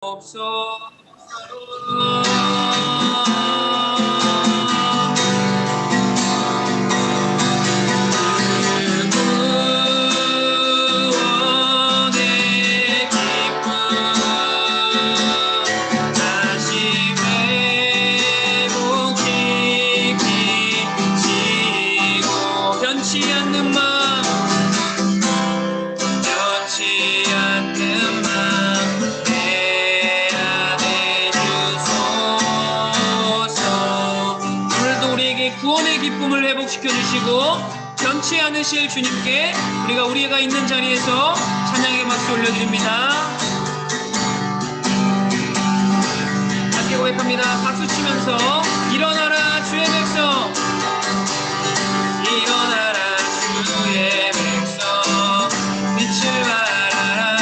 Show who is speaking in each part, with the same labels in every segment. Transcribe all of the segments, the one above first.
Speaker 1: 없소서. 구원의 기쁨을 회복시켜 주시고 변치 않으실 주님께 우리가 있는 자리에서 찬양의 박수 올려드립니다. 함께 고백합니다. 박수 치면서 일어나라 주의 백성, 일어나라 주의 백성, 빛을 발하라.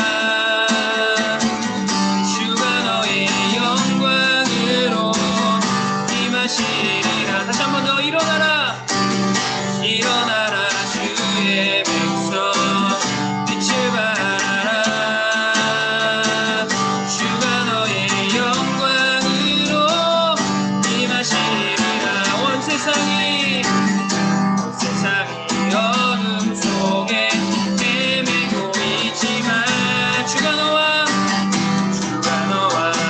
Speaker 1: 주가 너의 영광으로 임하시리라. 다시 한 번 더 일어나라, 일어나라 주의 백성, 빛을 발하라. 주가 너의 영광으로 임하시리라. 온 세상이 어둠 속에 헤매고 있지만 주가 너와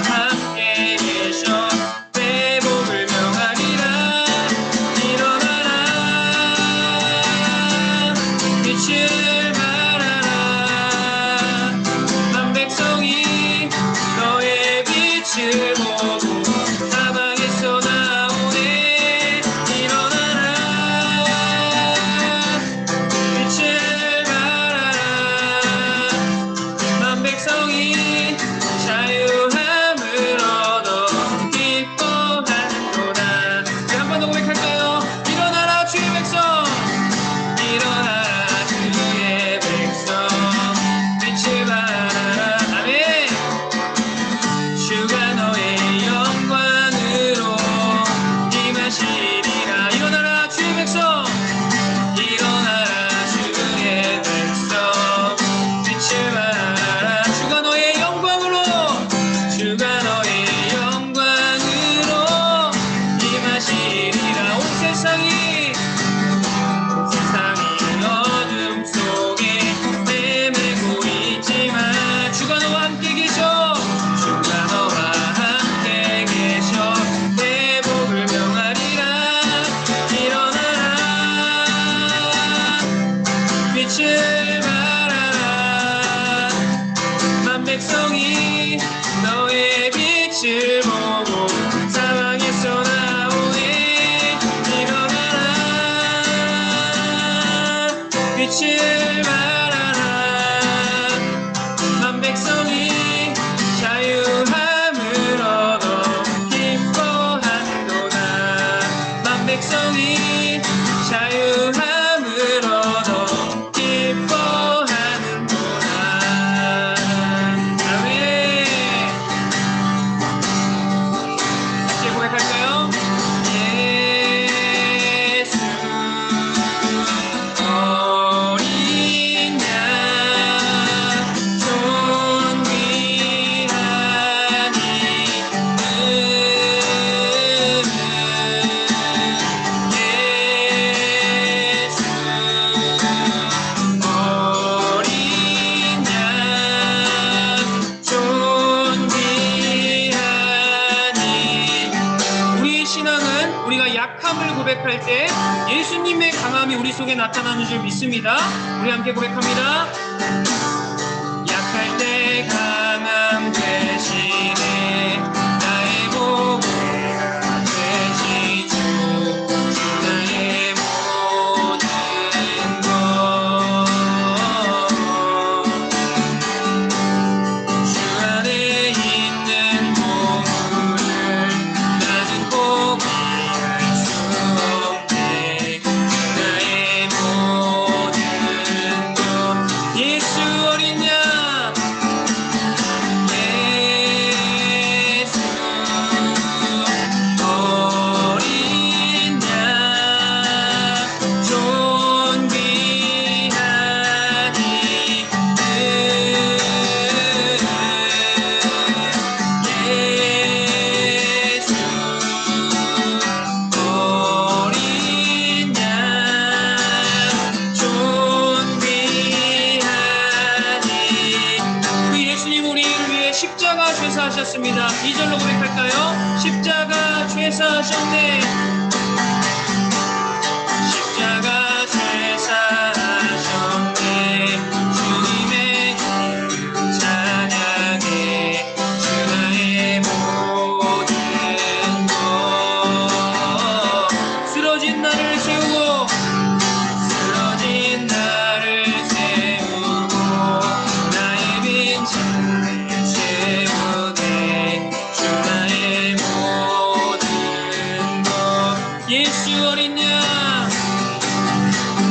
Speaker 1: 함께 계셔 회복을 명하리라. 일어나라 빛을 발하라. 만 백성이 너의 빛을 보고 사방에서 나오네. 일어나라 빛을 발하라. 만 백성이 자유함을 얻어 기뻐하는도다. 한 번 더 고백할까요? 일어나라 주의 백성, 일어나라 주의 백성, 빛을 발하라. 아멘. 주가 너의 영광으로 임하시리라. 일어나라 주의 백성, 일어나라 주의 백성, 빛을 발하라. 주가 너의 영광으로, 주가 너의 영광으로 임하시리라. 온 세상이 어둠 속에 헤매고 있지만 주가 너와 함께 계셔, 주가 너와 함께 계셔 회복을 명하리라. 일어나라 빛을 발하라. 만 백성이 너의 빛을 보고 사방에서 나오네. 일어나라 빛을 발하라. 만 백성이 자유함을 얻어 기뻐하는도다. 만 백성이 자유함을 얻어 기뻐하는도다. 아멘. 같이 고백할까요? 예수 어린 양 존귀한 이름, 예수 어린 양 존귀한 이름. 우리의 신앙은 우리가 약함을 고백할 때 예수님의 강함이 우리 속에 나타나는 줄 믿습니다. 우리 함께 고백합니다. 약할 때 강함 되시네. 나의 보배가 되시주. 나의 모든 것 주 안에 있는 보물을 나는 포기할 수 없네. 나의 모든 것 예수 어린 양, 십자가 죄사하셨습니다. 2절로 고백할까요? 십자가 죄사하셨네. 십자가 죄사하셨네. 주님의 이름 찬양해. 주 나의 모든 것. 쓰러진 나를 세우고 나의 빈자를 채우네. 주 나의 모든 것. 예수 어린 양,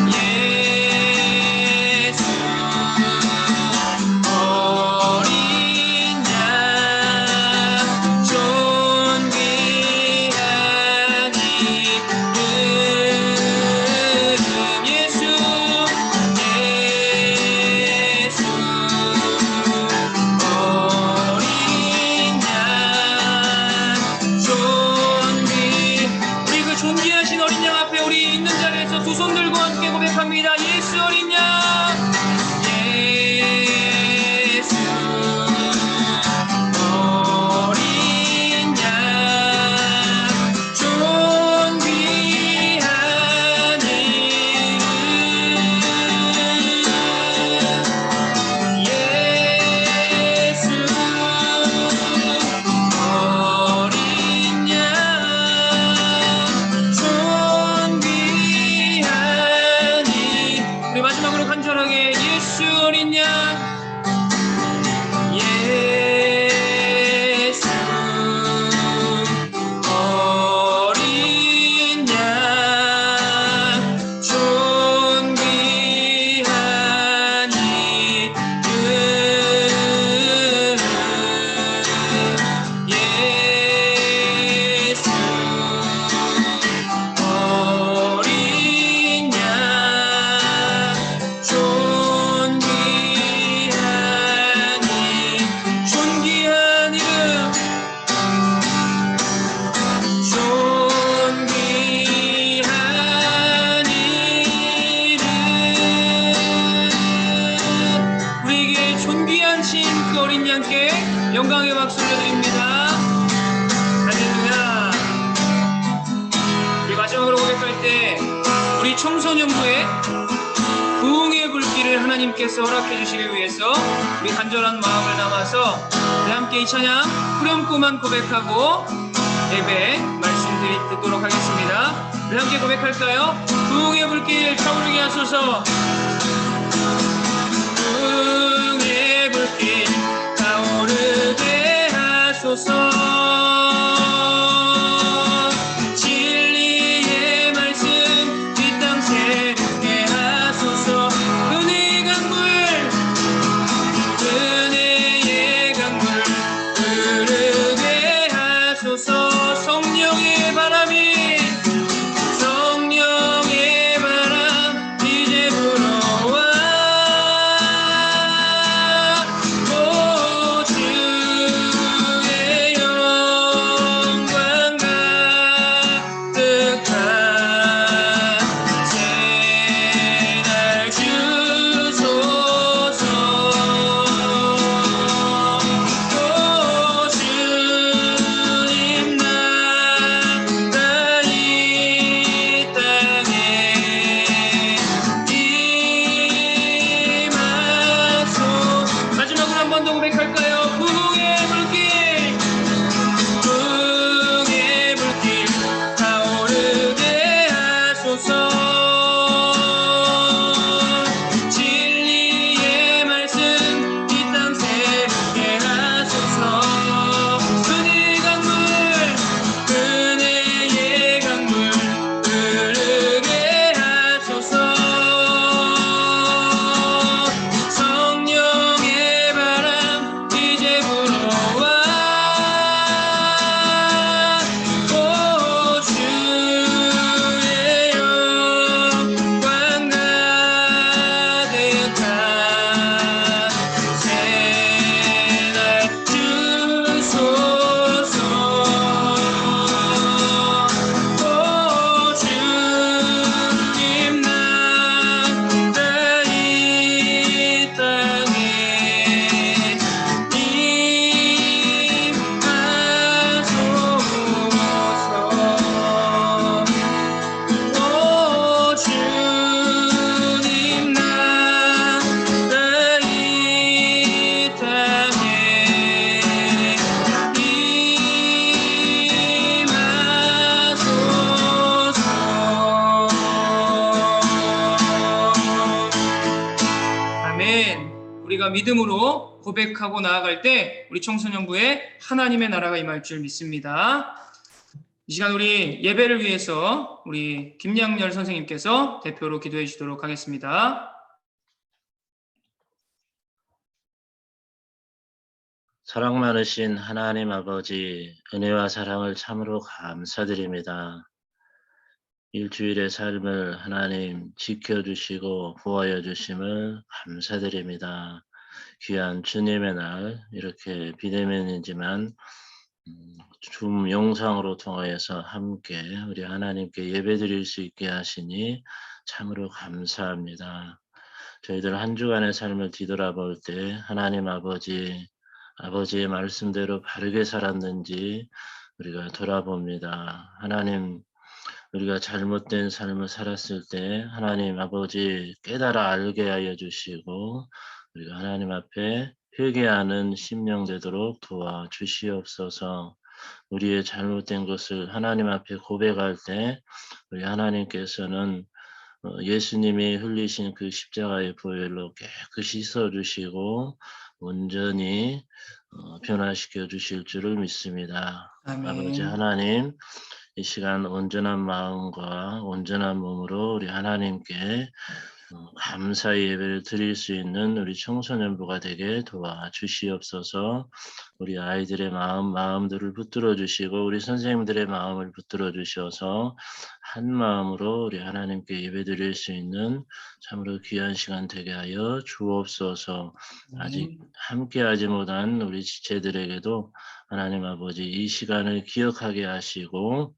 Speaker 1: 예수 어린 양, 존귀한 이름. 예수 어린 양, 우리 그 존귀하신 어린 양 앞에 우리 있는 자리에서 두 손 들고 함께 고백합니다. 예수 어린 양, 예수 어린 양, 존귀한 이름. 예수 어린 양, 존귀한 이름. 우리 마지막으로 간절하게 예수 어린 양, 예수 어린 양, 존귀한 이름. 예수 어린 양, 존귀한 이름, 존귀한 이름. 우리에게 존귀하신 그 어린 양께 영광의 박수 올려드립니다. 할렐루야. 우리 마지막으로 고백할 때 우리 청소년부의 부흥의 불길을 하나님께서 허락해 주시기 위해서 우리 간절한 마음을 담아서 우리 함께 이 찬양 후렴구만 고백하고 예배 말씀드리 듣도록 하겠습니다. 우리 함께 고백할까요? 부흥의 불길 타오르게 하소서. 부흥의 불길 타오르게 하소서. 진리의 말씀 이 땅 새롭게 하소서. 은혜의 강물 흐르게 하소서. 성령의 바람이 이제 불어와. 오 주의 영 우리가 믿음으로 고백하고 나아갈 때 우리 청소년부에 하나님의 나라가 임할 줄 믿습니다. 이 시간 우리 예배를 위해서 우리 김양열 선생님께서 대표로 기도해 주시도록 하겠습니다.
Speaker 2: 사랑 많으신 하나님 아버지, 은혜와 사랑을 참으로 감사드립니다. 일주일의 삶을 하나님 지켜주시고 보호하여 주심을 감사드립니다. 귀한 주님의 날, 이렇게 비대면이지만 줌 영상으로 통하여서 함께 우리 하나님께 예배드릴 수 있게 하시니 참으로 감사합니다. 저희들 한 주간의 삶을 뒤돌아볼 때 하나님 아버지의 말씀대로 바르게 살았는지 우리가 돌아봅니다. 하나님, 우리가 잘못된 삶을 살았을 때 하나님 아버지 깨달아 알게 하여 주시고 우리가 하나님 앞에 회개하는 심령 되도록 도와주시옵소서. 우리의 잘못된 것을 하나님 앞에 고백할 때 우리 하나님께서는 예수님이 흘리신 그 십자가의 보혈로 깨끗이 씻어주시고 온전히 변화시켜 주실 줄을 믿습니다. 아버지
Speaker 1: 아멘.
Speaker 2: 하나님, 이 시간 온전한 마음과 온전한 몸으로 우리 하나님께 감사의 예배를 드릴 수 있는 우리 청소년부가 되게 도와주시옵소서. 우리 아이들의 마음들을 붙들어 주시고 우리 선생님들의 마음을 붙들어 주셔서 한 마음으로 우리 하나님께 예배 드릴 수 있는 참으로 귀한 시간 되게 하여 주옵소서. 아직 함께하지 못한 우리 지체들에게도 하나님 아버지 이 시간을 기억하게 하시고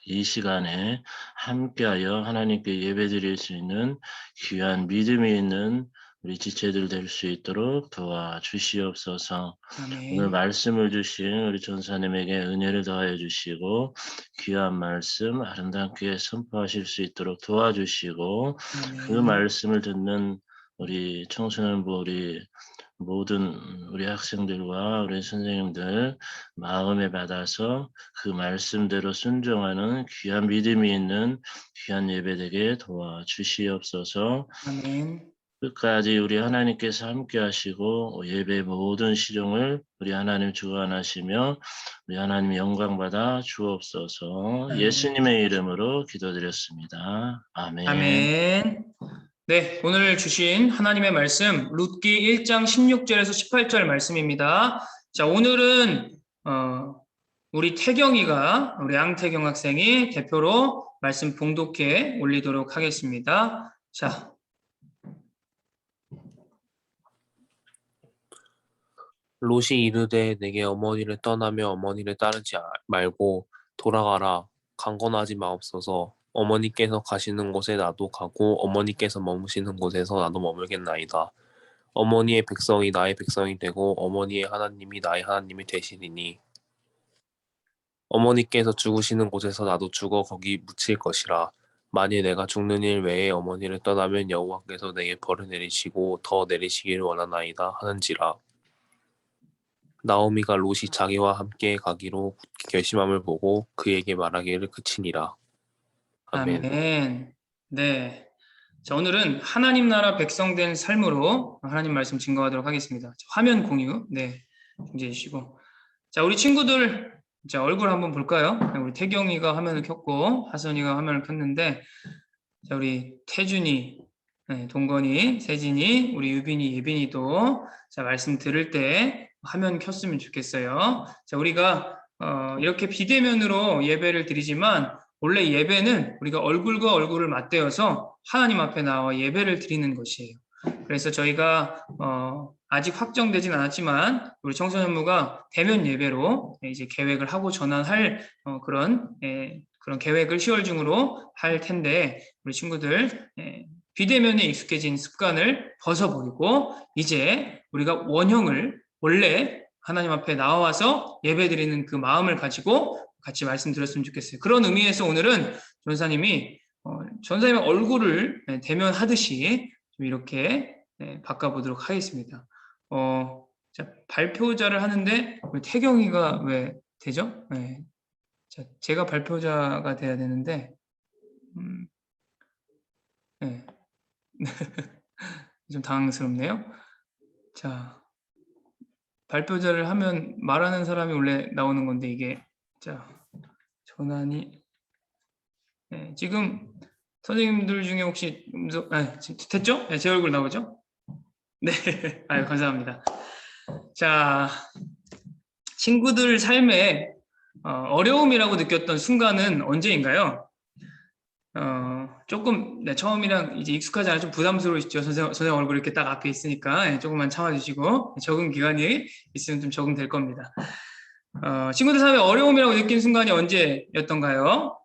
Speaker 2: 이 시간에 함께하여 하나님께 예배드릴 수 있는 귀한 믿음이 있는 우리 지체들 될 수 있도록 도와주시옵소서.
Speaker 1: 아멘.
Speaker 2: 오늘 말씀을 주신 우리 전사님에게 은혜를 더하여 주시고 귀한 말씀 아름답게 선포하실 수 있도록 도와주시고 그 말씀을 듣는 우리 청소년부 우리 모든 우리 학생들과 우리 선생님들 마음에 받아서 그 말씀대로 순종하는 귀한 믿음이 있는 귀한 예배되게 도와주시옵소서.
Speaker 1: 아멘.
Speaker 2: 끝까지 우리 하나님께서 함께 하시고 예배 모든 시종을 우리 하나님 주관하시며 우리 하나님 영광 받아 주옵소서.
Speaker 1: 아멘.
Speaker 2: 예수님의 이름으로 기도드렸습니다. 아멘.
Speaker 1: 아멘. 네, 오늘 주신 하나님의 말씀 룻기 1장 16절에서 18절 말씀입니다. 자, 오늘은 우리 태경이가 우리 양태경 학생이 대표로 말씀 봉독해 올리도록 하겠습니다. 자,
Speaker 3: 롯이 이르되 내게 어머니를 떠나며 어머니를 따르지 말고 돌아가라. 강건하지 마옵소서. 어머니께서 가시는 곳에 나도 가고 어머니께서 머무시는 곳에서 나도 머물겠나이다. 어머니의 백성이 나의 백성이 되고 어머니의 하나님이 나의 하나님이 되시리니 어머니께서 죽으시는 곳에서 나도 죽어 거기 묻힐 것이라. 만일 내가 죽는 일 외에 어머니를 떠나면 여호와께서 내게 벌을 내리시고 더 내리시기를 원하나이다 하는지라. 나오미가 롯이 자기와 함께 가기로 결심함을 보고 그에게 말하기를 그치니라. 아멘.
Speaker 1: 아멘. 네. 자, 오늘은 하나님 나라 백성 된 삶으로 하나님 말씀 증거하도록 하겠습니다. 자, 화면 공유, 네, 중지해 주시고. 자, 우리 친구들, 자, 얼굴 한번 볼까요? 우리 태경이가 화면을 켰고, 하선이가 화면을 켰는데, 자, 우리 태준이, 네, 동건이, 세진이, 우리 유빈이, 예빈이도, 자, 말씀 들을 때 화면 켰으면 좋겠어요. 자, 우리가, 이렇게 비대면으로 예배를 드리지만, 원래 예배는 우리가 얼굴과 얼굴을 맞대어서 하나님 앞에 나와 예배를 드리는 것이에요. 그래서 저희가 아직 확정되진 않았지만 우리 청소년부가 대면 예배로 이제 계획을 하고 전환할 그런 계획을 10월 중으로 할 텐데 우리 친구들 비대면에 익숙해진 습관을 벗어버리고 이제 우리가 원형을 원래 하나님 앞에 나와서 예배드리는 그 마음을 가지고 같이 말씀드렸으면 좋겠어요. 그런 의미에서 오늘은 전사님이 전사님의 얼굴을 대면하듯이 좀 이렇게 바꿔보도록 하겠습니다. 자, 발표자를 하는데 왜 태경이가 왜 되죠? 네. 자, 제가 발표자가 돼야 되는데 네. 좀 당황스럽네요. 자, 발표자를 하면 말하는 사람이 원래 나오는 건데 이게 자 전환이 네, 지금 선생님들 중에 혹시 됐죠? 네, 제 얼굴 나오죠? 네, 아유 감사합니다. 자, 친구들 삶에 어려움이라고 느꼈던 순간은 언제인가요? 조금 처음이랑 이제 익숙하지 않아 좀 부담스러우시죠? 선생님 얼굴 이렇게 딱 앞에 있으니까 조금만 참아주시고 적응 기간이 있으면 좀 적응될 겁니다. 친구들 삶에 어려움이라고 느낀 순간이 언제였던가요?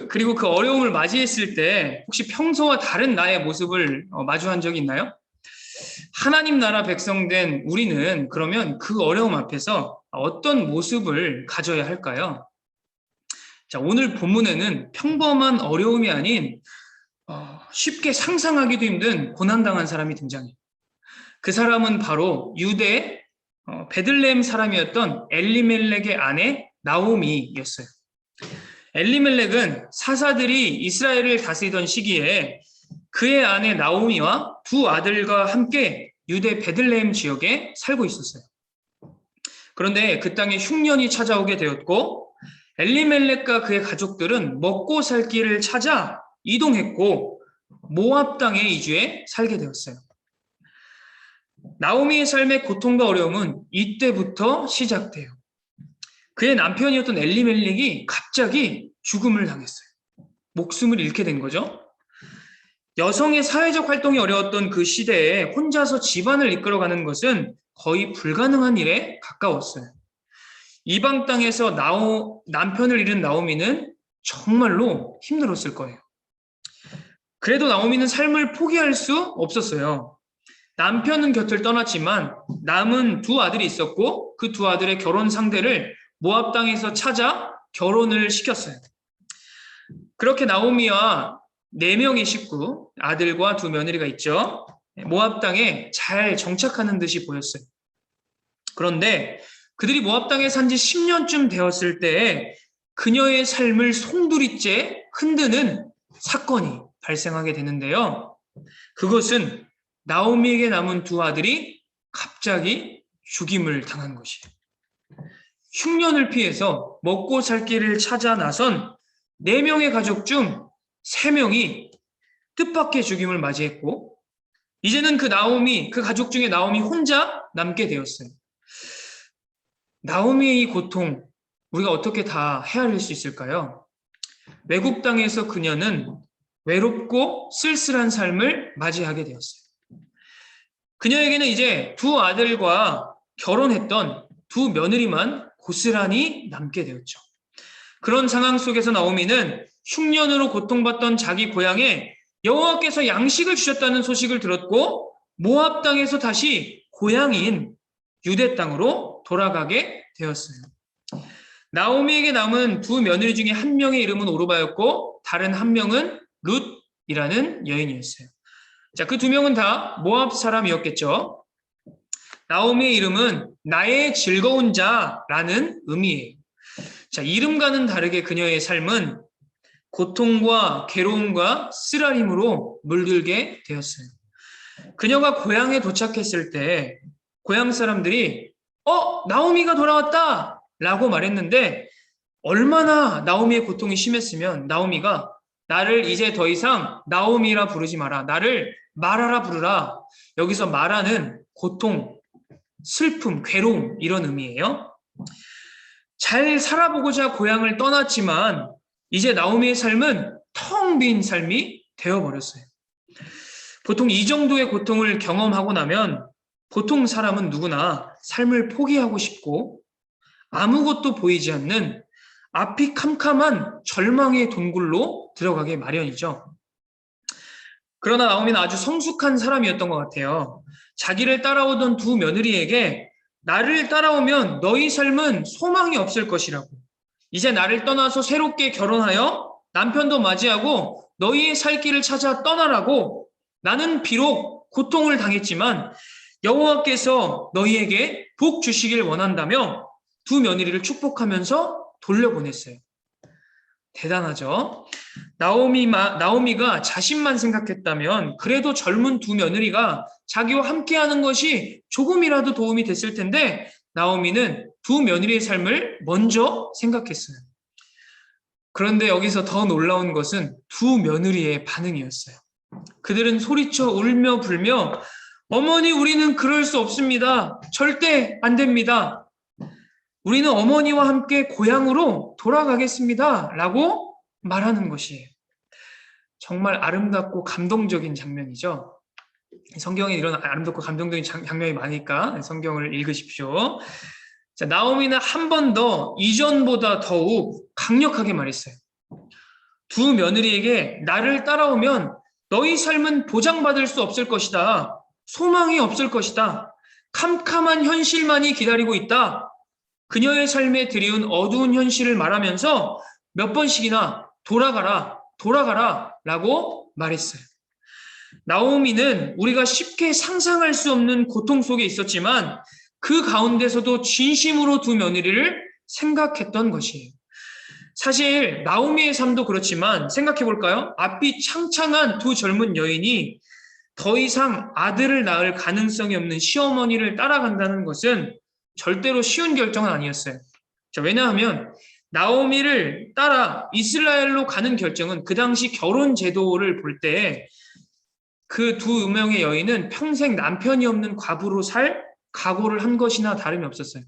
Speaker 1: 그리고 그 어려움을 맞이했을 때 혹시 평소와 다른 나의 모습을 마주한 적이 있나요? 하나님 나라 백성된 우리는 그러면 그 어려움 앞에서 어떤 모습을 가져야 할까요? 자, 오늘 본문에는 평범한 어려움이 아닌 쉽게 상상하기도 힘든 고난당한 사람이 등장해요. 그 사람은 바로 유대 베들레헴 사람이었던 엘리멜렉의 아내 나오미였어요. 엘리멜렉은 사사들이 이스라엘을 다스리던 시기에 그의 아내 나오미와 두 아들과 함께 유대 베들레헴 지역에 살고 있었어요. 그런데 그 땅에 흉년이 찾아오게 되었고 엘리멜렉과 그의 가족들은 먹고 살 길을 찾아 이동했고 모압 땅에 이주해 살게 되었어요. 나오미의 삶의 고통과 어려움은 이때부터 시작돼요. 그의 남편이었던 엘리멜렉이 갑자기 죽음을 당했어요. 목숨을 잃게 된 거죠. 여성의 사회적 활동이 어려웠던 그 시대에 혼자서 집안을 이끌어가는 것은 거의 불가능한 일에 가까웠어요. 이방 땅에서 남편을 잃은 나오미는 정말로 힘들었을 거예요. 그래도 나오미는 삶을 포기할 수 없었어요. 남편은 곁을 떠났지만 남은 두 아들이 있었고 그 두 아들의 결혼 상대를 모압 땅에서 찾아 결혼을 시켰어요. 그렇게 나오미와 4명의 식구, 아들과 두 며느리가 있죠. 모압 땅에 잘 정착하는 듯이 보였어요. 그런데 그들이 모압 땅에 산 지 10년쯤 되었을 때 그녀의 삶을 송두리째 흔드는 사건이 발생하게 되는데요. 그것은 나오미에게 남은 두 아들이 갑자기 죽임을 당한 것이에요. 흉년을 피해서 먹고 살 길을 찾아 나선 4명의 가족 중 3명이 뜻밖의 죽임을 맞이했고 이제는 그 가족 중에 나오미 혼자 남게 되었어요. 나오미의 이 고통 우리가 어떻게 다 헤아릴 수 있을까요? 외국 땅에서 그녀는 외롭고 쓸쓸한 삶을 맞이하게 되었어요. 그녀에게는 이제 두 아들과 결혼했던 두 며느리만 고스란히 남게 되었죠. 그런 상황 속에서 나오미는 흉년으로 고통받던 자기 고향에 여호와께서 양식을 주셨다는 소식을 들었고 모압 땅에서 다시 고향인 유대 땅으로 돌아가게 되었어요. 나오미에게 남은 두 며느리 중에 한 명의 이름은 오르바였고 다른 한 명은 룻이라는 여인이었어요. 자, 그 두 명은 다 모압 사람이었겠죠. 나오미의 이름은 나의 즐거운 자라는 의미예요. 자, 이름과는 다르게 그녀의 삶은 고통과 괴로움과 쓰라림으로 물들게 되었어요. 그녀가 고향에 도착했을 때 고향 사람들이 나오미가 돌아왔다 라고 말했는데 얼마나 나오미의 고통이 심했으면 나오미가 나를 이제 더 이상 나오미라 부르지 마라. 나를 마라라 부르라. 여기서 마라는 고통, 슬픔, 괴로움 이런 의미예요. 잘 살아보고자 고향을 떠났지만 이제 나오미의 삶은 텅 빈 삶이 되어버렸어요. 보통 이 정도의 고통을 경험하고 나면 보통 사람은 누구나 삶을 포기하고 싶고 아무것도 보이지 않는 앞이 캄캄한 절망의 동굴로 들어가게 마련이죠. 그러나 나오미는 아주 성숙한 사람이었던 것 같아요. 자기를 따라오던 두 며느리에게 나를 따라오면 너희 삶은 소망이 없을 것이라고. 이제 나를 떠나서 새롭게 결혼하여 남편도 맞이하고 너희의 살 길을 찾아 떠나라고. 나는 비록 고통을 당했지만 여호와께서 너희에게 복 주시길 원한다며 두 며느리를 축복하면서 돌려보냈어요. 대단하죠. 나오미가 자신만 생각했다면 그래도 젊은 두 며느리가 자기와 함께하는 것이 조금이라도 도움이 됐을 텐데 나오미는 두 며느리의 삶을 먼저 생각했어요. 그런데 여기서 더 놀라운 것은 두 며느리의 반응이었어요. 그들은 소리쳐 울며 불며 어머니 우리는 그럴 수 없습니다. 절대 안 됩니다. 우리는 어머니와 함께 고향으로 돌아가겠습니다. 라고 말하는 것이에요. 정말 아름답고 감동적인 장면이죠. 성경에 이런 아름답고 감동적인 장면이 많으니까 성경을 읽으십시오. 자, 나오미는 한 번 더 이전보다 더욱 강력하게 말했어요. 두 며느리에게 나를 따라오면 너희 삶은 보장받을 수 없을 것이다. 소망이 없을 것이다. 캄캄한 현실만이 기다리고 있다. 그녀의 삶에 들이운 어두운 현실을 말하면서 몇 번씩이나 돌아가라, 돌아가라 라고 말했어요. 나오미는 우리가 쉽게 상상할 수 없는 고통 속에 있었지만 그 가운데서도 진심으로 두 며느리를 생각했던 것이에요. 사실 나오미의 삶도 그렇지만 생각해 볼까요? 앞이 창창한 두 젊은 여인이 더 이상 아들을 낳을 가능성이 없는 시어머니를 따라간다는 것은 절대로 쉬운 결정은 아니었어요. 자, 왜냐하면 나오미를 따라 이스라엘로 가는 결정은 그 당시 결혼 제도를 볼 때 그 두 명의 여인은 평생 남편이 없는 과부로 살 각오를 한 것이나 다름이 없었어요.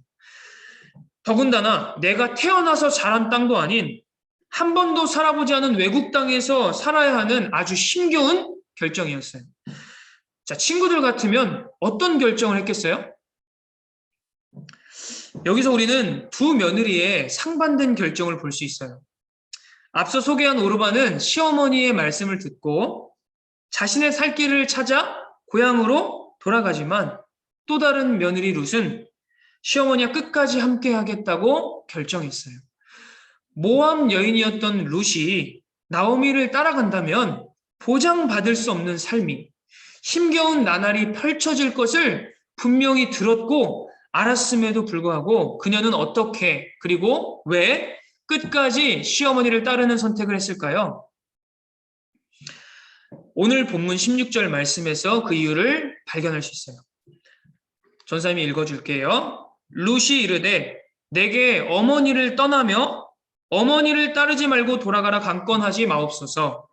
Speaker 1: 더군다나 내가 태어나서 자란 땅도 아닌 한 번도 살아보지 않은 외국 땅에서 살아야 하는 아주 힘겨운 결정이었어요. 자, 친구들 같으면 어떤 결정을 했겠어요? 여기서 우리는 두 며느리의 상반된 결정을 볼 수 있어요. 앞서 소개한 오르반은 시어머니의 말씀을 듣고 자신의 살 길을 찾아 고향으로 돌아가지만 또 다른 며느리 룻은 시어머니와 끝까지 함께 하겠다고 결정했어요. 모함 여인이었던 룻이 나오미를 따라간다면 보장받을 수 없는 삶이 힘겨운 나날이 펼쳐질 것을 분명히 들었고 알았음에도 불구하고 그녀는 어떻게 그리고 왜 끝까지 시어머니를 따르는 선택을 했을까요? 오늘 본문 16절 말씀에서 그 이유를 발견할 수 있어요. 전사님이 읽어줄게요. 룻이 이르되 내게 어머니를 떠나며 어머니를 따르지 말고 돌아가라 강권하지 마옵소서.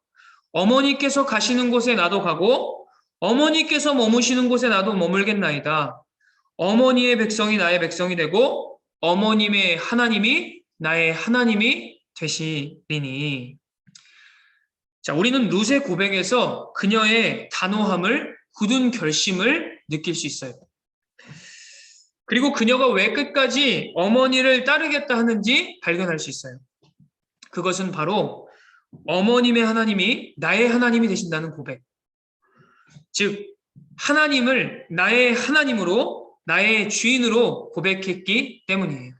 Speaker 1: 어머니께서 가시는 곳에 나도 가고 어머니께서 머무시는 곳에 나도 머물겠나이다. 어머니의 백성이 나의 백성이 되고 어머님의 하나님이 나의 하나님이 되시리니. 자, 우리는 룻의 고백에서 그녀의 단호함을 굳은 결심을 느낄 수 있어요. 그리고 그녀가 왜 끝까지 어머니를 따르겠다 하는지 발견할 수 있어요. 그것은 바로 어머님의 하나님이 나의 하나님이 되신다는 고백. 즉 하나님을 나의 하나님으로 나의 주인으로 고백했기 때문이에요.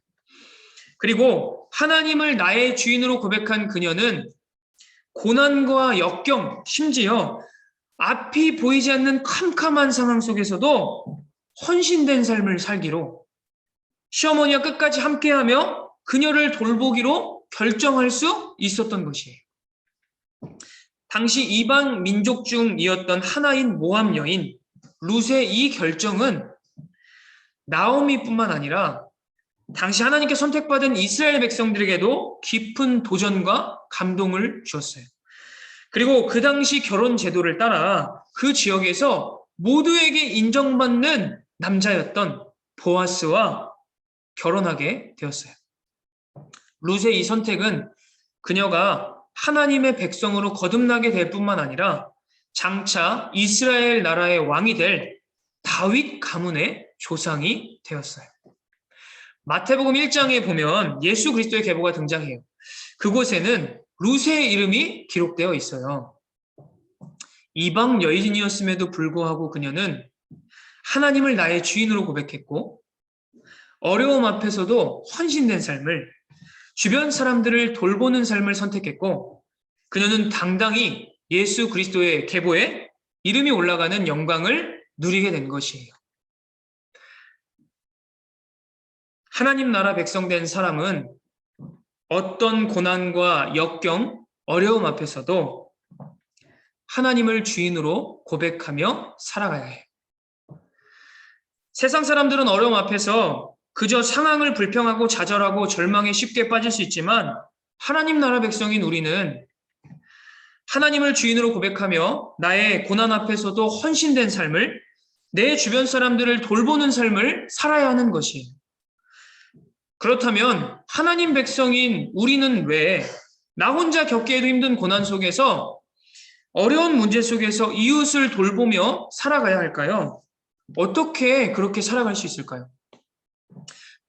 Speaker 1: 그리고 하나님을 나의 주인으로 고백한 그녀는 고난과 역경, 심지어 앞이 보이지 않는 캄캄한 상황 속에서도 헌신된 삶을 살기로 시어머니와 끝까지 함께하며 그녀를 돌보기로 결정할 수 있었던 것이에요. 당시 이방 민족 중이었던 하나인 모함 여인 룻의 이 결정은 나오미뿐만 아니라 당시 하나님께 선택받은 이스라엘 백성들에게도 깊은 도전과 감동을 주었어요. 그리고 그 당시 결혼 제도를 따라 그 지역에서 모두에게 인정받는 남자였던 보아스와 결혼하게 되었어요. 룻의 이 선택은 그녀가 하나님의 백성으로 거듭나게 될 뿐만 아니라 장차 이스라엘 나라의 왕이 될 다윗 가문의 조상이 되었어요. 마태복음 1장에 보면 예수 그리스도의 계보가 등장해요. 그곳에는 룻의 이름이 기록되어 있어요. 이방 여인이었음에도 불구하고 그녀는 하나님을 나의 주인으로 고백했고 어려움 앞에서도 헌신된 삶을, 주변 사람들을 돌보는 삶을 선택했고 그녀는 당당히 예수 그리스도의 계보에 이름이 올라가는 영광을 누리게 된 것이에요. 하나님 나라 백성된 사람은 어떤 고난과 역경, 어려움 앞에서도 하나님을 주인으로 고백하며 살아가야 해요. 세상 사람들은 어려움 앞에서 그저 상황을 불평하고 좌절하고 절망에 쉽게 빠질 수 있지만 하나님 나라 백성인 우리는 하나님을 주인으로 고백하며 나의 고난 앞에서도 헌신된 삶을, 내 주변 사람들을 돌보는 삶을 살아야 하는 것이에요. 그렇다면 하나님 백성인 우리는 왜 나 혼자 겪기에도 힘든 고난 속에서, 어려운 문제 속에서 이웃을 돌보며 살아가야 할까요? 어떻게 그렇게 살아갈 수 있을까요?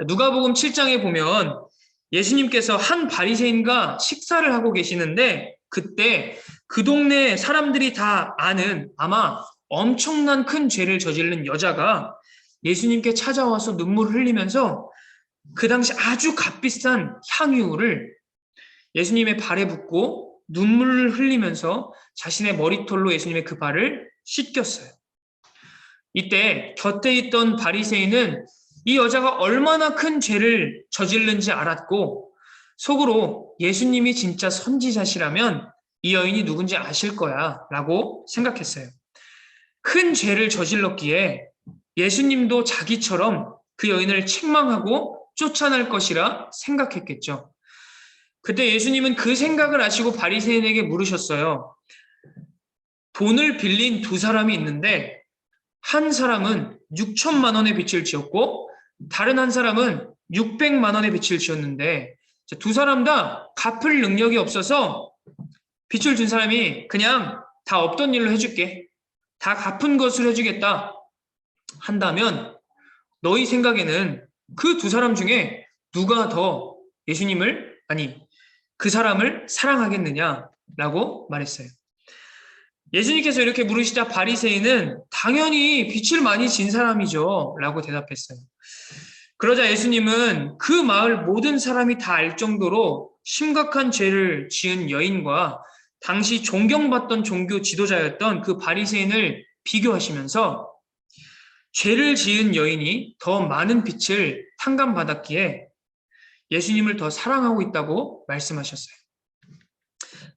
Speaker 1: 누가복음 7장에 보면 예수님께서 한 바리새인과 식사를 하고 계시는데, 그때 그 동네 사람들이 다 아는 아마 엄청난 큰 죄를 저지른 여자가 예수님께 찾아와서 눈물을 흘리면서 그 당시 아주 값비싼 향유를 예수님의 발에 붓고 눈물을 흘리면서 자신의 머리털로 예수님의 그 발을 씻겼어요. 이때 곁에 있던 바리새인은 이 여자가 얼마나 큰 죄를 저질른지 알았고, 속으로 예수님이 진짜 선지자시라면 이 여인이 누군지 아실 거야 라고 생각했어요. 큰 죄를 저질렀기에 예수님도 자기처럼 그 여인을 책망하고 쫓아낼 것이라 생각했겠죠. 그때 예수님은 그 생각을 아시고 바리새인에게 물으셨어요. 돈을 빌린 두 사람이 있는데 한 사람은 6천만 원의 빚을 지었고 다른 한 사람은 600만 원의 빚을 지었는데 두 사람 다 갚을 능력이 없어서 빚을 준 사람이 그냥 다 없던 일로 해줄게, 다 갚은 것으로 해주겠다 한다면 너희 생각에는 그 두 사람 중에 누가 더 예수님을, 아니 그 사람을 사랑하겠느냐라고 말했어요. 예수님께서 이렇게 물으시자 바리새인은 당연히 빚을 많이 진 사람이죠 라고 대답했어요. 그러자 예수님은 그 마을 모든 사람이 다 알 정도로 심각한 죄를 지은 여인과 당시 존경받던 종교 지도자였던 그 바리새인을 비교하시면서 죄를 지은 여인이 더 많은 빚을 탕감받았기에 예수님을 더 사랑하고 있다고 말씀하셨어요.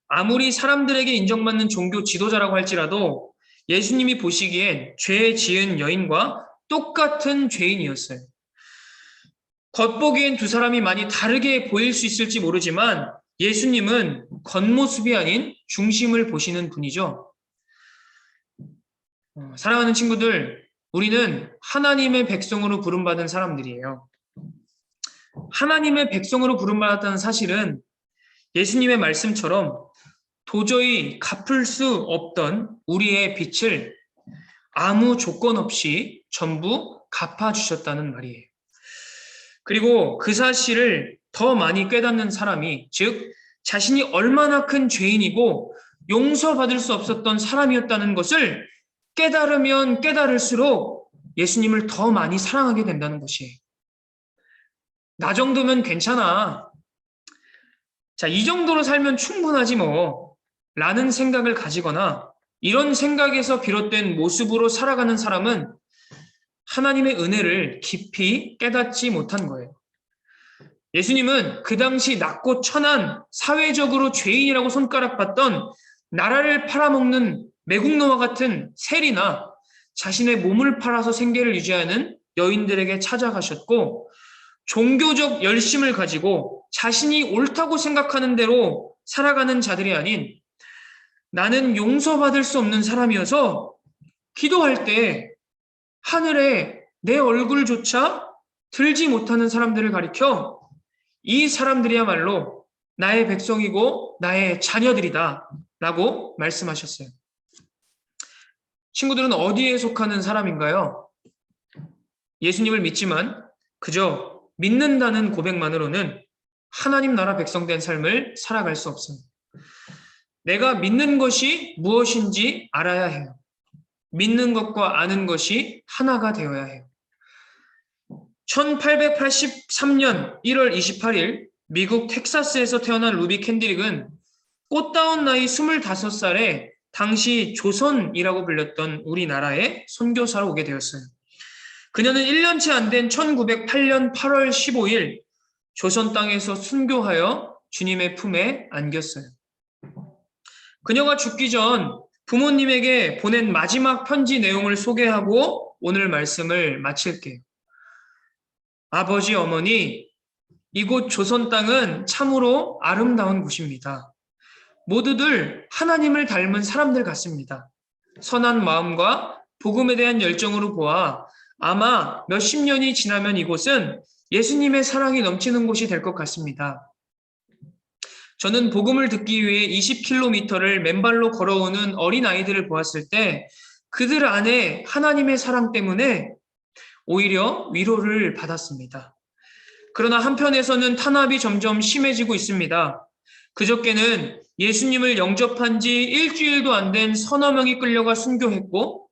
Speaker 1: 아무리 사람들에게 인정받는 종교 지도자라고 할지라도 예수님이 보시기엔 죄 지은 여인과 똑같은 죄인이었어요. 겉보기엔 두 사람이 많이 다르게 보일 수 있을지 모르지만 예수님은 겉모습이 아닌 중심을 보시는 분이죠. 사랑하는 친구들, 우리는 하나님의 백성으로 부름받은 사람들이에요. 하나님의 백성으로 부름받았다는 사실은 예수님의 말씀처럼 도저히 갚을 수 없던 우리의 빚을 아무 조건 없이 전부 갚아주셨다는 말이에요. 그리고 그 사실을 더 많이 깨닫는 사람이, 즉 자신이 얼마나 큰 죄인이고 용서받을 수 없었던 사람이었다는 것을 깨달으면 깨달을수록 예수님을 더 많이 사랑하게 된다는 것이에요. 나 정도면 괜찮아. 자, 이 정도로 살면 충분하지 뭐 라는 생각을 가지거나 이런 생각에서 비롯된 모습으로 살아가는 사람은 하나님의 은혜를 깊이 깨닫지 못한 거예요. 예수님은 그 당시 낮고 천한 사회적으로 죄인이라고 손가락받던 나라를 팔아먹는 매국노와 같은 세리나 자신의 몸을 팔아서 생계를 유지하는 여인들에게 찾아가셨고, 종교적 열심을 가지고 자신이 옳다고 생각하는 대로 살아가는 자들이 아닌 나는 용서받을 수 없는 사람이어서 기도할 때 하늘에 내 얼굴조차 들지 못하는 사람들을 가리켜 이 사람들이야말로 나의 백성이고 나의 자녀들이다 라고 말씀하셨어요. 친구들은 어디에 속하는 사람인가요? 예수님을 믿지만 그저 믿는다는 고백만으로는 하나님 나라 백성된 삶을 살아갈 수 없습니다. 내가 믿는 것이 무엇인지 알아야 해요. 믿는 것과 아는 것이 하나가 되어야 해요. 1883년 1월 28일 미국 텍사스에서 태어난 루비 캔디릭은 꽃다운 나이 25살에 당시 조선이라고 불렸던 우리나라에 선교사로 오게 되었어요. 그녀는 1년치 안 된 1908년 8월 15일 조선 땅에서 순교하여 주님의 품에 안겼어요. 그녀가 죽기 전 부모님에게 보낸 마지막 편지 내용을 소개하고 오늘 말씀을 마칠게요. 아버지, 어머니, 이곳 조선 땅은 참으로 아름다운 곳입니다. 모두들 하나님을 닮은 사람들 같습니다. 선한 마음과 복음에 대한 열정으로 보아 아마 몇십 년이 지나면 이곳은 예수님의 사랑이 넘치는 곳이 될 것 같습니다. 저는 복음을 듣기 위해 20km를 맨발로 걸어오는 어린아이들을 보았을 때 그들 안에 하나님의 사랑 때문에 오히려 위로를 받았습니다. 그러나 한편에서는 탄압이 점점 심해지고 있습니다. 그저께는 예수님을 영접한 지 일주일도 안 된 서너 명이 끌려가 순교했고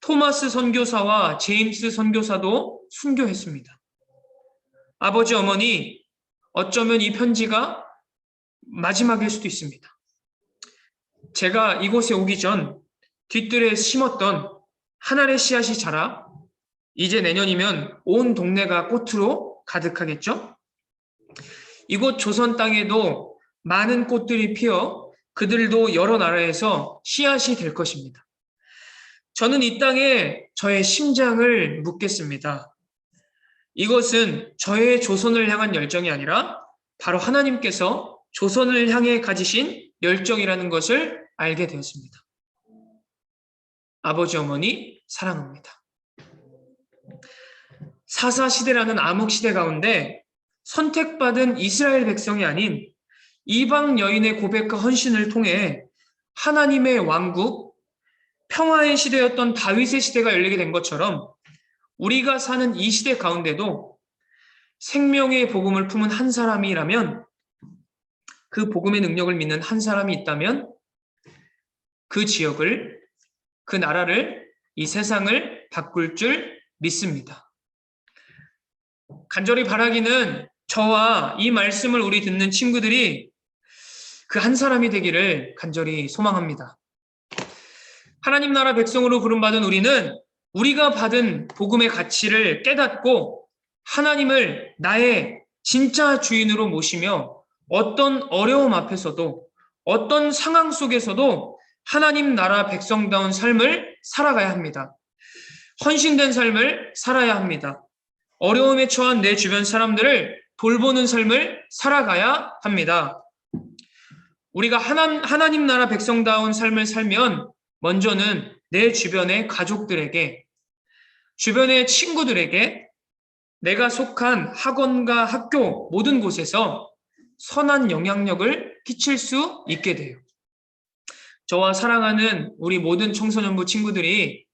Speaker 1: 토마스 선교사와 제임스 선교사도 순교했습니다. 아버지, 어머니, 어쩌면 이 편지가 마지막일 수도 있습니다. 제가 이곳에 오기 전 뒷뜰에 심었던 한 알의 씨앗이 자라 이제 내년이면 온 동네가 꽃으로 가득하겠죠? 이곳 조선 땅에도 많은 꽃들이 피어 그들도 여러 나라에서 씨앗이 될 것입니다. 저는 이 땅에 저의 심장을 묻겠습니다. 이것은 저의 조선을 향한 열정이 아니라 바로 하나님께서 조선을 향해 가지신 열정이라는 것을 알게 되었습니다. 아버지, 어머니, 사랑합니다. 사사시대라는 암흑시대 가운데 선택받은 이스라엘 백성이 아닌 이방 여인의 고백과 헌신을 통해 하나님의 왕국, 평화의 시대였던 다윗의 시대가 열리게 된 것처럼 우리가 사는 이 시대 가운데도 생명의 복음을 품은 한 사람이라면, 그 복음의 능력을 믿는 한 사람이 있다면 그 지역을, 그 나라를, 이 세상을 바꿀 줄 믿습니다. 간절히 바라기는 저와 이 말씀을 우리 듣는 친구들이 그 한 사람이 되기를 간절히 소망합니다. 하나님 나라 백성으로 부름받은 우리는 우리가 받은 복음의 가치를 깨닫고 하나님을 나의 진짜 주인으로 모시며 어떤 어려움 앞에서도 어떤 상황 속에서도 하나님 나라 백성다운 삶을 살아가야 합니다. 헌신된 삶을 살아야 합니다. 어려움에 처한 내 주변 사람들을 돌보는 삶을 살아가야 합니다. 우리가 하나님 나라 백성다운 삶을 살면 먼저는 내 주변의 가족들에게, 주변의 친구들에게, 내가 속한 학원과 학교 모든 곳에서 선한 영향력을 끼칠 수 있게 돼요. 저와 사랑하는 우리 모든 청소년부 친구들이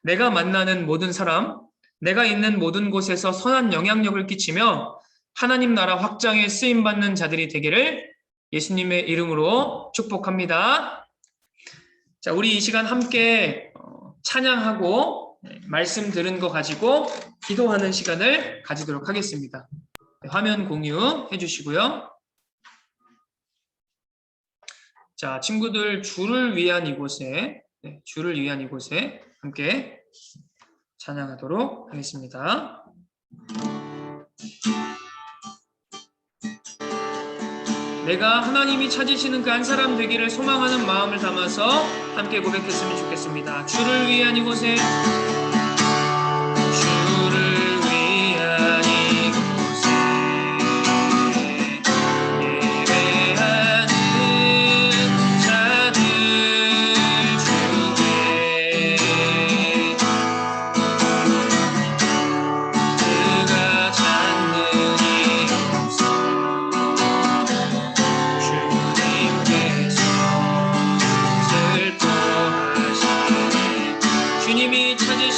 Speaker 1: 내가 만나는 모든 사람, 내가 있는 모든 곳에서 선한 영향력을 끼치며 하나님 나라 확장에 쓰임받는 자들이 되기를 예수님의 이름으로 축복합니다. 자, 우리 이 시간 함께 찬양하고 말씀 들은 거 가지고 기도하는 시간을 가지도록 하겠습니다. 화면 공유해 주시고요. 자, 친구들 주를 위한 이곳에 함께 찬양하도록 하겠습니다. 내가 하나님이 찾으시는 그 한 사람 되기를 소망하는 마음을 담아서 함께 고백했으면 좋겠습니다. 주를 위한 이곳에, 주를 위한 이곳에 예배하는 자들 중에 그가 찾는 이곳에 주님께서 슬퍼하시네. 주님이 찾으신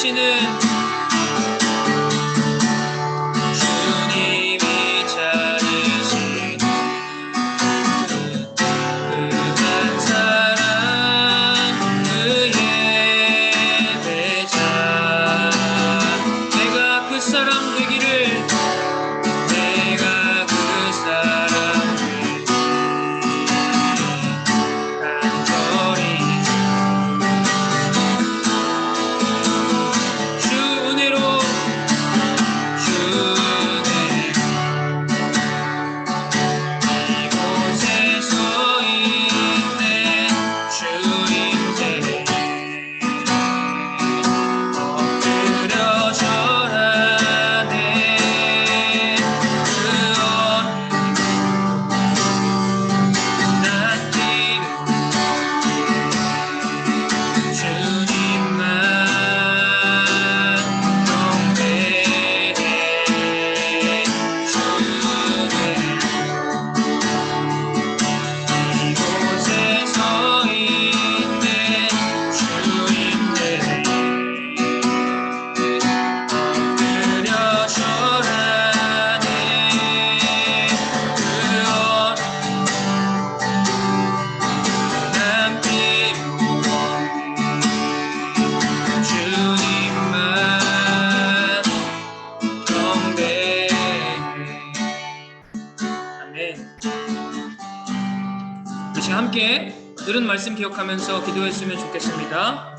Speaker 1: 시간 함께 들은 말씀 기억하면서 기도했으면 좋겠습니다.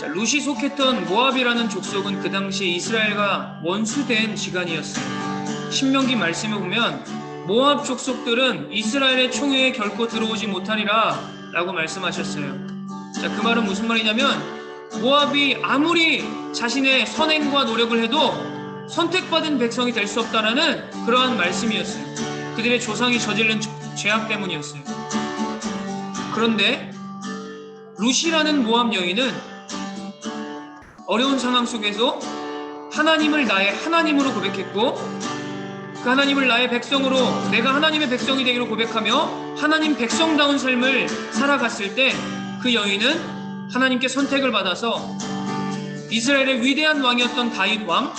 Speaker 1: 자, 룻이 속했던 모압이라는 족속은 그 당시 이스라엘과 원수된 지간이었어요. 신명기 말씀을 보면 모압 족속들은 이스라엘의 총회에 결코 들어오지 못하리라 라고 말씀하셨어요. 자, 그 말은 무슨 말이냐면 모압이 아무리 자신의 선행과 노력을 해도 선택받은 백성이 될 수 없다라는 그러한 말씀이었어요. 그들의 조상이 저지른 죄악 때문이었어요. 그런데 룻이라는 모압 여인은 어려운 상황 속에서 하나님을 나의 하나님으로 고백했고, 그 하나님을 나의 백성으로, 내가 하나님의 백성이 되기로 고백하며 하나님 백성다운 삶을 살아갔을 때 그 여인은 하나님께 선택을 받아서 이스라엘의 위대한 왕이었던 다윗 왕,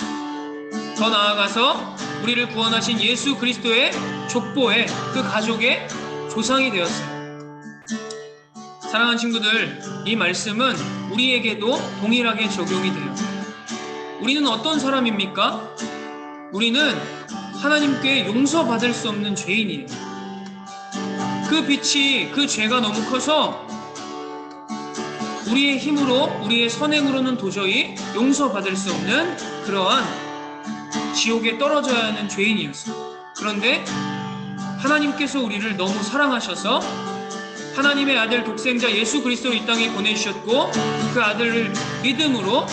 Speaker 1: 더 나아가서 우리를 구원하신 예수 그리스도의 족보의 그 가족의 조상이 되었어요. 사랑하는 친구들, 이 말씀은 우리에게도 동일하게 적용이 돼요. 우리는 어떤 사람입니까? 우리는 하나님께 용서받을 수 없는 죄인이에요. 그 빛이, 그 죄가 너무 커서 우리의 힘으로, 우리의 선행으로는 도저히 용서받을 수 없는 그러한 지옥에 떨어져야 하는 죄인이었어요. 그런데 하나님께서 우리를 너무 사랑하셔서 하나님의 아들 독생자 예수 그리스도를 이 땅에 보내주셨고, 그 아들을 믿음으로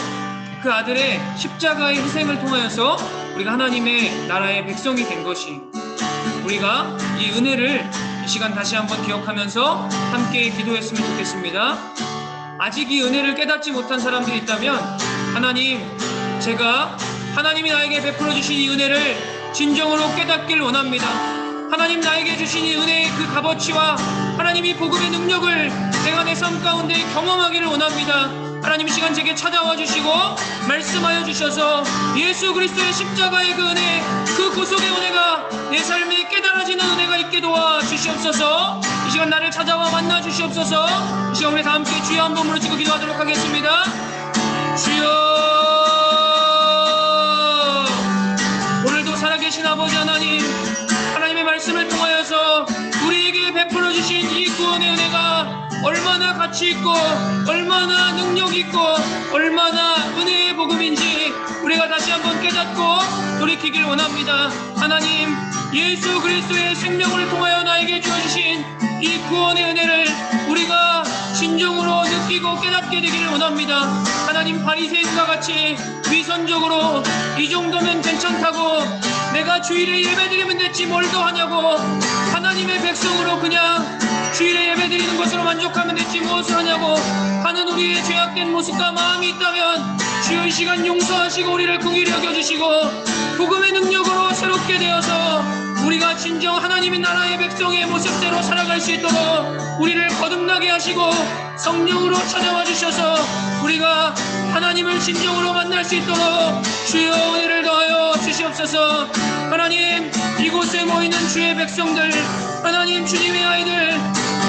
Speaker 1: 그 아들의 십자가의 희생을 통하여서 우리가 하나님의 나라의 백성이 된 것이, 우리가 이 은혜를 이 시간 다시 한번 기억하면서 함께 기도했으면 좋겠습니다. 아직 이 은혜를 깨닫지 못한 사람들이 있다면, 하나님, 제가 하나님이 나에게 베풀어 주신 이 은혜를 진정으로 깨닫길 원합니다. 하나님 나에게 주신 이 은혜의 그 값어치와 하나님이 복음의 능력을 내가 내 삶 가운데 경험하기를 원합니다. 하나님 이 시간 제게 찾아와 주시고 말씀하여 주셔서 예수 그리스도의 십자가의 그 은혜, 그 구속의 은혜가 내 삶에 깨달아지는 은혜가 있게 도와 주시옵소서. 이 시간 나를 찾아와 만나 주시옵소서. 이 시간 우리 다 함께 주여 한 번 부르짖고 기도하도록 하겠습니다. 주여, 오늘도 살아계신 아버지 하나님, 하나님의 말씀을 통하여서 우리에게 베풀어 주신 이 구원의 은혜가 얼마나 가치 있고 얼마나 능력 있고 얼마나 은혜의 복음인지 우리가 다시 한번 깨닫고 돌이키길 원합니다. 하나님, 예수 그리스도의 생명을 통하여 나에게 주어주신 이 구원의 은혜를 우리가 진정으로 느끼고 깨닫게 되기를 원합니다. 하나님, 바리새인과 같이 위선적으로 이 정도면 괜찮다고, 내가 주일에 예배드리면 됐지 뭘 더 하냐고, 하나님의 백성으로 그냥 주일에 예배드리는 것으로 만족하면 됐지 무엇을 하냐고 하는 우리의 죄악된 모습과 마음이 있다면 주여 이 시간 용서하시고 우리를 긍휼히 여겨주시고 복음의 능력으로 새롭게 되어서 우리가 진정 하나님의 나라의 백성의 모습대로 살아갈 수 있도록 우리를 거듭나게 하시고 성령으로 찾아와 주셔서 우리가 하나님을 진정으로 만날 수 있도록 주여 은혜를 더하여 주시옵소서. 하나님, 이곳에 모이는 주의 백성들, 하나님 주님의 아이들,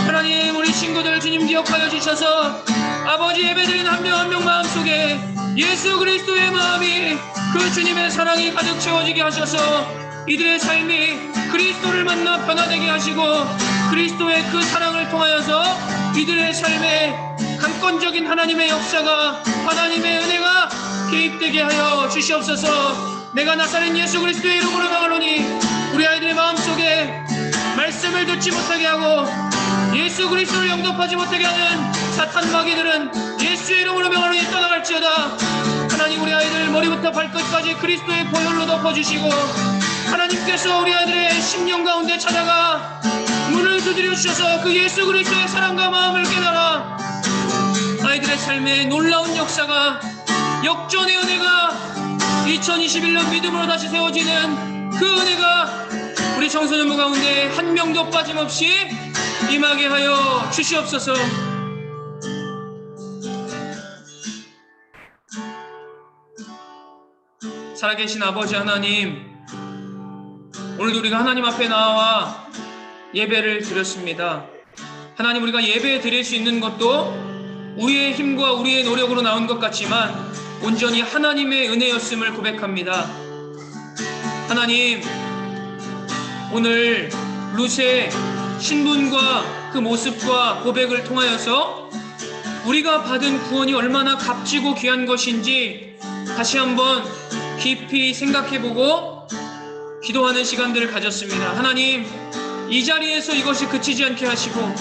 Speaker 1: 하나님 우리 친구들 주님 기억하여 주셔서 아버지 예배드린 한 명 한 명 마음속에 예수 그리스도의 마음이, 그 주님의 사랑이 가득 채워지게 하셔서 이들의 삶이 그리스도를 만나 변화되게 하시고 그리스도의 그 사랑을 통하여서 이들의 삶에 강권적인 하나님의 역사가, 하나님의 은혜가 개입되게 하여 주시옵소서. 내가 나사렛 예수 그리스도의 이름으로 명하노니 우리 아이들의 마음속에 말씀을 듣지 못하게 하고 예수 그리스도를 영접하지 못하게 하는 사탄 마귀들은 예수의 이름으로 명하노니 떠나갈지어다. 하나님, 우리 아이들 머리부터 발끝까지 그리스도의 보혈로 덮어주시고 하나님께서 우리 아이들의 심령 가운데 찾아가 문을 두드려 주셔서 그 예수 그리스도의 사랑과 마음을 깨달아 아이들의 삶에 놀라운 역사가, 역전의 은혜가 2021년 믿음으로 다시 세워지는 그 은혜가 우리 청소년부 가운데 한 명도 빠짐없이 임하게 하여 주시옵소서. 살아계신 아버지 하나님, 오늘도 우리가 하나님 앞에 나와 예배를 드렸습니다. 하나님, 우리가 예배 드릴 수 있는 것도 우리의 힘과 우리의 노력으로 나온 것 같지만 온전히 하나님의 은혜였음을 고백합니다. 하나님, 오늘 룻의 신분과 그 모습과 고백을 통하여서 우리가 받은 구원이 얼마나 값지고 귀한 것인지 다시 한번 깊이 생각해보고 기도하는 시간들을 가졌습니다. 하나님, 이 자리에서 이것이 그치지 않게 하시고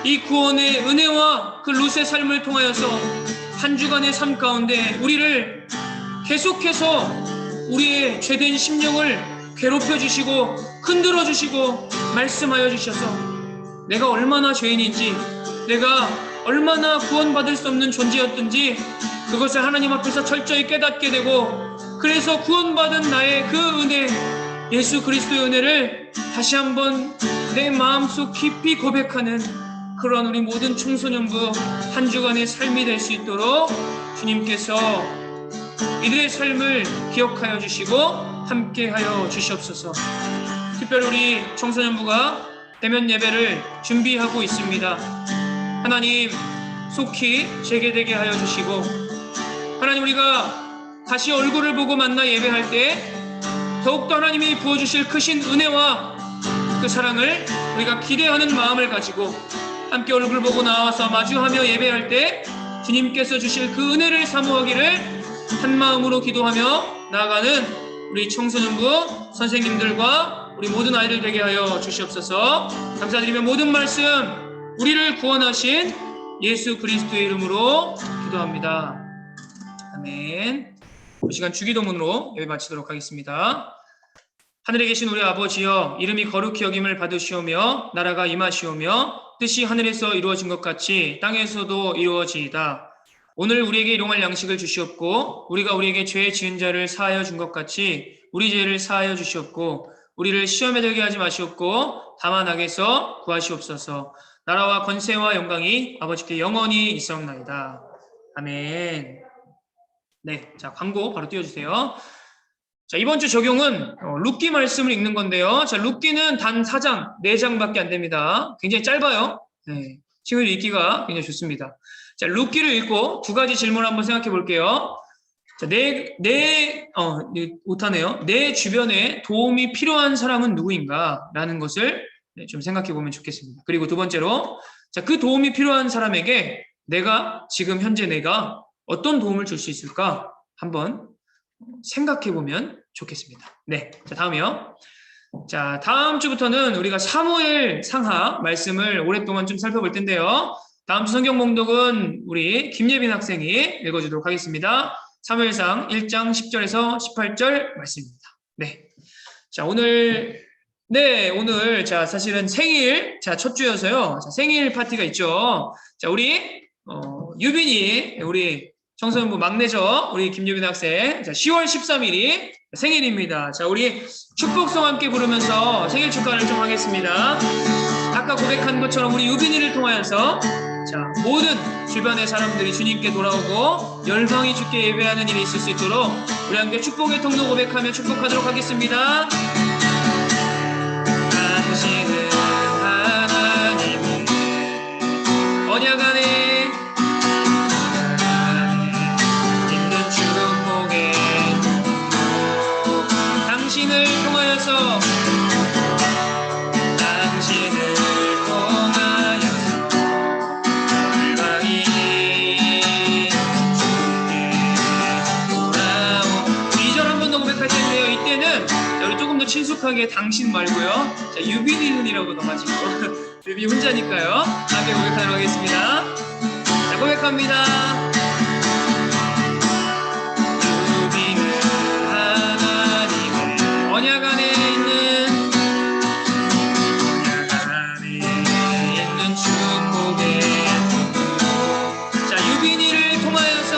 Speaker 1: 이 구원의 은혜와 그 룻의 삶을 통하여서 한 주간의 삶 가운데 우리를 계속해서 우리의 죄된 심령을 괴롭혀 주시고 흔들어 주시고 말씀하여 주셔서 내가 얼마나 죄인인지, 내가 얼마나 구원받을 수 없는 존재였든지 그것을 하나님 앞에서 철저히 깨닫게 되고, 그래서 구원받은 나의 그 은혜, 예수 그리스도의 은혜를 다시 한번 내 마음속 깊이 고백하는 그런 우리 모든 청소년부 한 주간의 삶이 될 수 있도록 주님께서 이들의 삶을 기억하여 주시고 함께하여 주시옵소서. 특별히 우리 청소년부가 대면 예배를 준비하고 있습니다. 하나님, 속히 재개되게 하여 주시고, 하나님, 우리가 다시 얼굴을 보고 만나 예배할 때 더욱더 하나님이 부어주실 크신 은혜와 그 사랑을 우리가 기대하는 마음을 가지고 함께 얼굴 보고 나와서 마주하며 예배할 때 주님께서 주실 그 은혜를 사모하기를 한 마음으로 기도하며 나아가는 우리 청소년부 선생님들과 우리 모든 아이들 되게 하여 주시옵소서. 감사드리며 모든 말씀 우리를 구원하신 예수 그리스도의 이름으로 기도합니다. 아멘. 이 시간 주기도문으로 예배 마치도록 하겠습니다. 하늘에 계신 우리 아버지여, 이름이 거룩히 여김을 받으시오며 나라가 임하시오며 뜻이 하늘에서 이루어진 것 같이 땅에서도 이루어지이다. 오늘 우리에게 일용할 양식을 주시옵고 우리가 우리에게 죄 지은 자를 사하여 준 것 같이 우리 죄를 사하여 주시옵고 우리를 시험에 들게 하지 마시옵고 다만 악에서 구하시옵소서. 나라와 권세와 영광이 아버지께 영원히 있사옵나이다. 아멘. 네, 자, 광고 바로 띄워주세요. 자, 이번 주 적용은 룻기 말씀을 읽는 건데요. 자, 룻기는 단 4장, 4장밖에 안 됩니다. 굉장히 짧아요. 네, 친구들 읽기가 굉장히 좋습니다. 자, 룻기를 읽고 두 가지 질문을 한번 생각해 볼게요. 자, 못하네요. 내 주변에 도움이 필요한 사람은 누구인가? 라는 것을 좀 생각해 보면 좋겠습니다. 그리고 두 번째로, 자, 그 도움이 필요한 사람에게 지금 현재 내가 어떤 도움을 줄 수 있을까? 한번 생각해 보면 좋겠습니다. 네. 자, 다음이요. 자, 다음 주부터는 우리가 사무엘 상하 말씀을 오랫동안 좀 살펴볼 텐데요. 다음 주 성경 봉독은 우리 김예빈 학생이 읽어주도록 하겠습니다. 사무엘상 1장 10절에서 18절 말씀입니다. 네. 자, 오늘, 자, 사실은 생일, 자, 첫 주여서요. 자, 생일 파티가 있죠. 자, 우리, 유빈이, 우리 청소년부 막내죠. 우리 김유빈 학생. 자, 10월 13일이 생일입니다. 자, 우리 축복송 함께 부르면서 생일 축하를 좀 하겠습니다. 아까 고백한 것처럼 우리 유빈이를 통하여서 자, 모든 주변의 사람들이 주님께 돌아오고 열방이 주께 예배하는 일이 있을 수 있도록 우리 함께 축복의 통로 고백하며 축복하도록 하겠습니다. 당신은 하나님의 언약 안에 있는 축복의 통로, 당신을 통하여서 친숙하게 당신 말고요. 자, 유빈이는이라고 넣어가지고 유빈이 혼자니까요. 함께 고백하도록 하겠습니다. 자, 고백합니다. 유빈은 하나님의 언약 안에 있는 축복의 통로. 자, 유빈이를 통하여서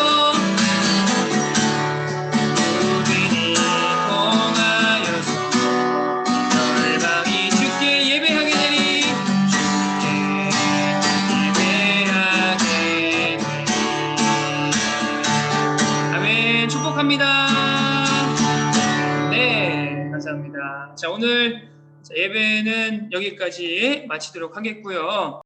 Speaker 1: 네, 감사합니다. 자, 오늘 예배는 여기까지 마치도록 하겠고요.